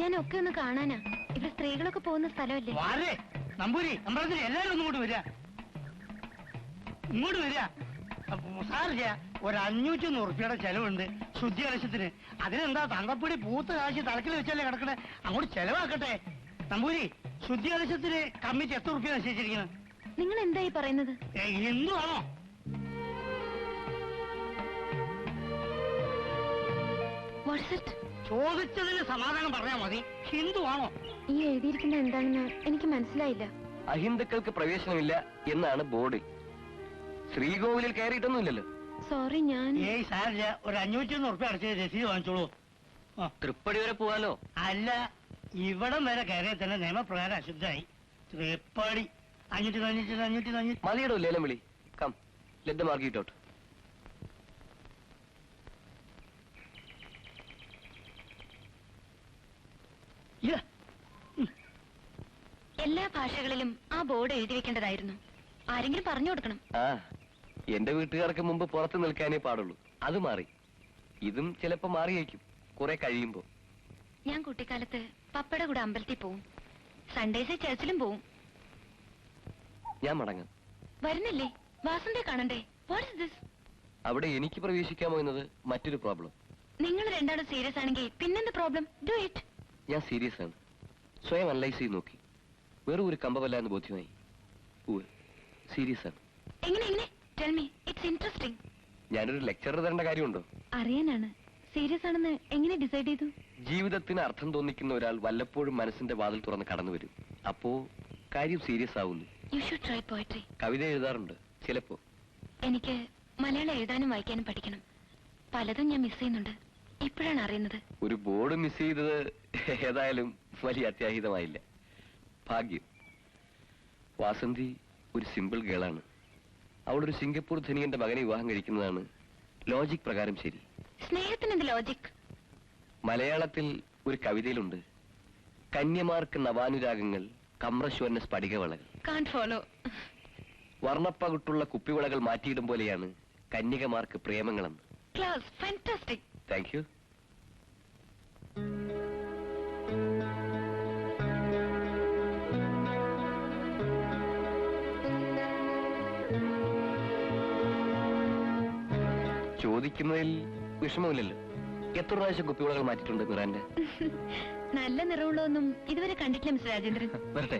ഞാൻ ഒക്കെ ഒന്ന് കാണാനാ. ഇവിടെ സ്ത്രീകളൊക്കെ പോകുന്ന സ്ഥലമല്ലേ. നമ്പൂരി അമ്പലത്തിൽ എല്ലാരും ഒന്നും ഇങ്ങോട്ട് വരിക. സാറില്ല, ഒരു 500 ഉറുപ്പിയുടെ ചെലവുണ്ട് ശുദ്ധി കലശത്തിന്. അതിനെന്താ തങ്കപ്പൊടി പൂത്ത കാശ് തലക്കിൽ വെച്ചല്ലേ കിടക്കണേ, അങ്ങോട്ട് ചെലവാക്കട്ടെ. നമ്പൂരി, ശുദ്ധി കലശത്തിന് കമ്മിറ്റി എത്ര ഉറുപ്പിക നിശ്ചയിച്ചിരിക്കുന്നത്? നിങ്ങൾ എന്തായി പറയുന്നത്? ഹിന്ദുവാണോ? ചോദിച്ചതിന് സമാധാനം പറഞ്ഞാൽ മതി. ഹിന്ദുവാണോ? ഈ എഴുതിയിരിക്കുന്നത് എന്താണെന്ന് എനിക്ക് മനസ്സിലായില്ല. അഹിന്ദുക്കൾക്ക് പ്രവേശനമില്ല എന്നാണ് ബോർഡിൽ. ശ്രീകോവിലിൽ കയറിയിട്ടൊന്നുമില്ലല്ലോ. സോറി, ഞാൻ സാറില്ല, ഒരു 501 ഉറുപ്പിക അടച്ച് രസീത് വാങ്ങിച്ചോളൂ. തൃപ്പടി വരെ പോവാലോ? അല്ല, ഇവിടം വരെ കയറിയ തന്നെ നിയമപ്രകാരം അശുദ്ധായി. തൃപ്പടി 500 മതിയിടോ ലേലം വിളി. Come, let the mark it out. എല്ലാ ഭാഷകളിലും ആ ബോർഡ് എഴുതി വെക്കേണ്ടതായിരുന്നു. ആരെങ്കിലും പറഞ്ഞു കൊടുക്കണം. എന്റെ വീട്ടുകാർക്ക് മുമ്പ് പുറത്ത് നിൽക്കാനേ പാടുള്ളൂ. അത് മാറി. ഇതും ചിലപ്പോ മാറിയേക്കും കുറെ കഴിയുമ്പോ. ഞാൻ കുട്ടിക്കാലത്ത് പപ്പയുടെ കൂടെ അമ്പലത്തിൽ പോവും. സൺഡേസ് ചർച്ചിലും പോവും. ഞാൻ മടങ്ങാം. വരുന്നില്ലേ? വാസന്തയെ കാണണ്ടേ? What's this? അവിടെ എനിക്ക് പ്രവേശിക്കാമോ എന്നത് മറ്റൊരു പ്രോബ്ലം. നിങ്ങൾ രണ്ടാളും സീരിയസ് ആണെങ്കിൽ പിന്നെന്ത് പ്രോബ്ലം? Do it. ഞാൻ സീരിയസ് ആണ്. സ്വയം അനലൈസ് ചെയ്ത് നോക്കി. വെറും ഒരു കമ്പമല്ല എന്ന് ബോധ്യമായി. സീരിയസ് ആണ്. എങ്ങനെ? Tell me, it's interesting. ഞാനൊരു ലെക്ചർ തരേണ്ട കാര്യമുണ്ടോ? അറിയാനാണ്. സീരിയസ് ആണെന്ന് എങ്ങനെ ഡിസൈഡ് ചെയ്തു? ജീവിതത്തിന് അർത്ഥം തോന്നിക്കുന്ന ഒരാൾ വല്ലപ്പോഴും മനസ്സിന്റെ വാതിൽ തുറന്ന് കടന്നു വരും. അപ്പോ കാര്യം സീരിയസ് ആവുന്നു. You should try poetry. കവിത എഴുതാറുണ്ട് ചിലപ്പോ. എനിക്ക് മലയാളം എഴുതാനും വായിക്കാനും പഠിക്കണം. പലതും ഞാൻ മിസ് ചെയ്യുന്നുണ്ട്. ഇപ്പോഴാണ് അറിയുന്നത്. ഒരു ബോർഡ് മിസ് ചെയ്തത് ഏതായാലും വലിയ അത്യാഹിതമായില്ല. ഭാഗ്യം. വാസന്തി ഒരു സിമ്പിൾ ഗേളാണ്. അവളൊരു സിംഗപ്പൂർ ധനികന്റെ മകനെ വിവാഹം കഴിക്കുന്നതാണ് ലോജിക് പ്രകാരം ശരി. സ്നേഹത്തിന് ലോജിക്. മലയാളത്തിൽ ഒരു കവിതയിലുണ്ട്, കന്യമാർക്ക് നവാനുരാഗങ്ങൾ, കമ്രശ്വരന് സ്ഫടികവളകൾ. Kant follow. വർണ്ണപ്പകുട്ടുള്ള കുപ്പിവളകൾ മാറ്റിയിടും പോലെയാണ് കന്യകമാർക്ക് പ്രേമങ്ങളെന്ന്. Class fantastic. Thank you. ചോദിക്കുന്നതിൽ വിഷമമില്ലല്ലോ. എത്ര പ്രാവശ്യം കുപ്പിവളകൾ മാറ്റിയിട്ടുണ്ട് മിറാന്റെ? നല്ല നിറമുള്ളതൊന്നും ഇതുവരെ കണ്ടിട്ടില്ല മിസ്റ്റർ രാജേന്ദ്രൻ. വരട്ടെ.